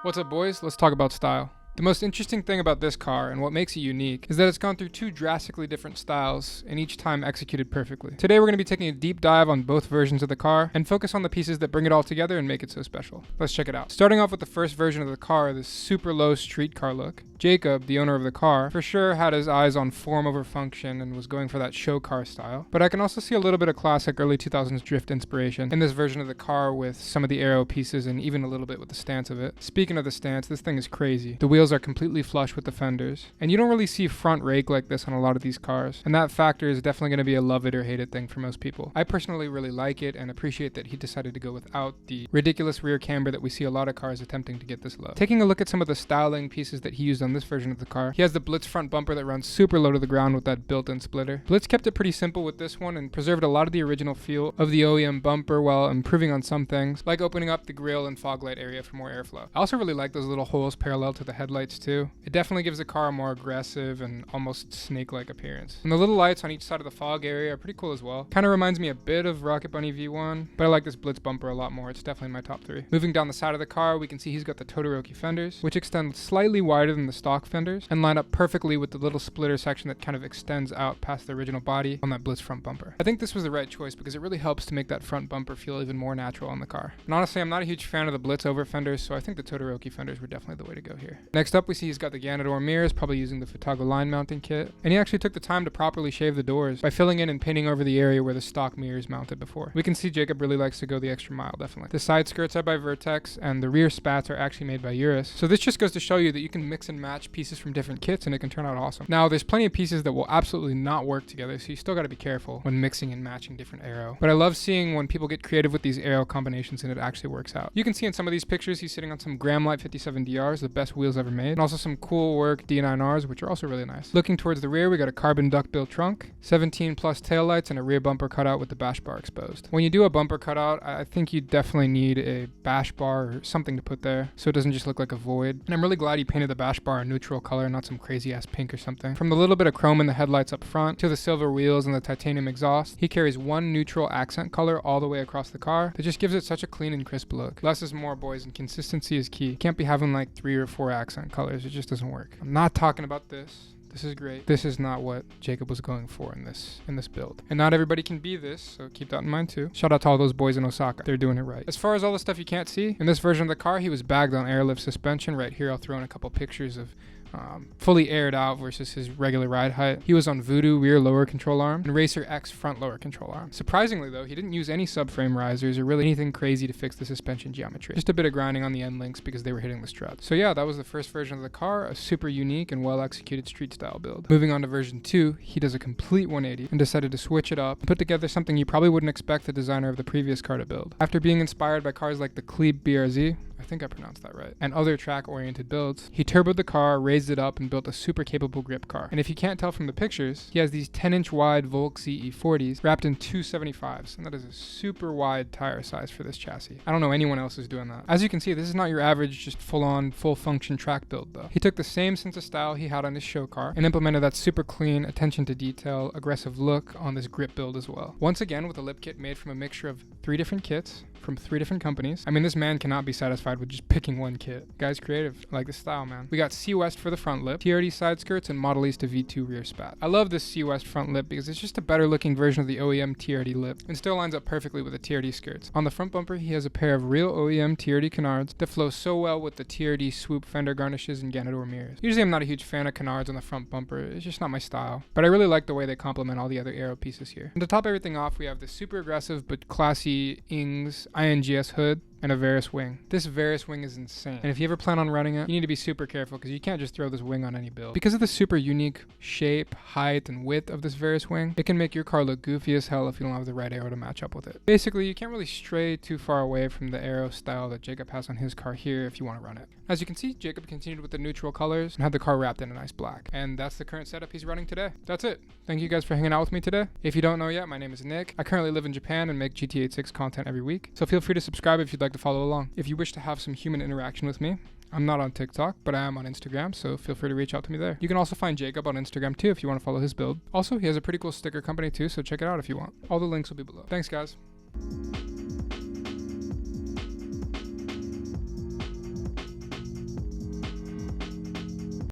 What's up, boys? Let's talk about style. The most interesting thing about this car, and what makes it unique, is that it's gone through two drastically different styles, and each time executed perfectly. Today we're going to be taking a deep dive on both versions of the car, and focus on the pieces that bring it all together and make it so special. Let's check it out. Starting off with the first version of the car, this super low street car look. Jacob, the owner of the car, for sure had his eyes on form over function and was going for that show car style. But I can also see a little bit of classic early 2000s drift inspiration in this version of the car with some of the aero pieces and even a little bit with the stance of it. Speaking of the stance, this thing is crazy. The wheels are completely flush with the fenders, and you don't really see front rake like this on a lot of these cars, and that factor is definitely going to be a love it or hate it thing for most people. I personally really like it and appreciate that he decided to go without the ridiculous rear camber that we see a lot of cars attempting to get this low. Taking a look at some of the styling pieces that he used on this version of the car, he has the BLITZ front bumper that runs super low to the ground with that built-in splitter. BLITZ kept it pretty simple with this one and preserved a lot of the original feel of the OEM bumper while improving on some things, like opening up the grille and fog light area for more airflow. I also really like those little holes parallel to the headlights too. It definitely gives the car a more aggressive and almost snake-like appearance. And the little lights on each side of the fog area are pretty cool as well. Kind of reminds me a bit of Rocket Bunny V1, but I like this BLITZ bumper a lot more. It's definitely my top 3. Moving down the side of the car, we can see he's got the Todoroki fenders, which extend slightly wider than the stock fenders and line up perfectly with the little splitter section that kind of extends out past the original body on that BLITZ front bumper. I think this was the right choice because it really helps to make that front bumper feel even more natural on the car. And honestly, I'm not a huge fan of the BLITZ over fenders, so I think the Todoroki fenders were definitely the way to go here. Next up, we see he's got the Ganador mirrors, probably using the Futago line mounting kit, and he actually took the time to properly shave the doors by filling in and painting over the area where the stock mirrors mounted before. We can see Jacob really likes to go the extra mile, definitely. The side skirts are by Vertex, and the rear spats are actually made by Urus, so this just goes to show you that you can mix and match pieces from different kits and it can turn out awesome. Now, there's plenty of pieces that will absolutely not work together, so you still got to be careful when mixing and matching different aero. But I love seeing when people get creative with these aero combinations and it actually works out. You can see in some of these pictures he's sitting on some Gramlite 57DRs, the best wheels ever made, and also some cool work D9Rs, which are also really nice. Looking towards the rear, we got a carbon duckbill trunk, 17 plus taillights, and a rear bumper cutout with the bash bar exposed. When you do a bumper cutout, I think you definitely need a bash bar or something to put there so it doesn't just look like a void. And I'm really glad he painted the bash bar a neutral color, not some crazy ass pink or something. From the little bit of chrome in the headlights up front to the silver wheels and the titanium exhaust, he carries one neutral accent color all the way across the car that just gives it such a clean and crisp look. Less is more, boys, and consistency is key. You can't be having like 3 or 4 accent colors. It just doesn't work. I'm not talking about this. This is great. This is not what Jacob was going for in this build. And not everybody can be this, so keep that in mind too. Shout out to all those boys in Osaka. They're doing it right. As far as all the stuff you can't see, in this version of the car, he was bagged on airlift suspension. Right here, I'll throw in a couple pictures of fully aired out versus his regular ride height. He was on Voodoo rear lower control arm and Racer X front lower control arm. Surprisingly though, he didn't use any subframe risers or really anything crazy to fix the suspension geometry. Just a bit of grinding on the end links because they were hitting the struts. So yeah, that was the first version of the car, a super unique and well executed street style build. Moving on to version 2, he does a complete 180 and decided to switch it up and put together something you probably wouldn't expect the designer of the previous car to build. After being inspired by cars like the Cleanest BRZ, I think I pronounced that right, and other track-oriented builds, he turboed the car, raised it up, and built a super capable grip car. And if you can't tell from the pictures, he has these 10-inch wide Volk CE40s wrapped in 275s, and that is a super wide tire size for this chassis. I don't know anyone else who's doing that. As you can see, this is not your average, just full-on, full-function track build, though. He took the same sense of style he had on his show car and implemented that super clean, attention to detail, aggressive look on this grip build as well. Once again, with a lip kit made from a mixture of 3 different kits from 3 different companies. I mean, this man cannot be satisfied with just picking one kit. Guy's creative. I like the style, man. We got C West for the front lip, TRD side skirts, and Model East to V2 rear spat. I love this C West front lip because it's just a better looking version of the OEM TRD lip and still lines up perfectly with the TRD skirts. On the front bumper, he has a pair of real OEM TRD canards that flow so well with the TRD swoop fender garnishes and Ganador mirrors. Usually I'm not a huge fan of canards on the front bumper. It's just not my style. But I really like the way they complement all the other aero pieces here. And to top everything off, we have the super aggressive but classy Ings INGS hood and a Varus wing. This Varus wing is insane. And if you ever plan on running it, you need to be super careful because you can't just throw this wing on any build. Because of the super unique shape, height, and width of this Varus wing, it can make your car look goofy as hell if you don't have the right aero to match up with it. Basically, you can't really stray too far away from the aero style that Jacob has on his car here if you want to run it. As you can see, Jacob continued with the neutral colors and had the car wrapped in a nice black. And that's the current setup he's running today. That's it. Thank you guys for hanging out with me today. If you don't know yet, my name is Nick. I currently live in Japan and make GTA 6 content every week. So feel free to subscribe if you'd like to follow along. If you wish to have some human interaction with me, I'm not on TikTok, but I am on Instagram, so feel free to reach out to me there. You can also find Jacob on Instagram too if you want to follow his build. Also, he has a pretty cool sticker company too, so check it out if you want. All the links will be below. Thanks, guys.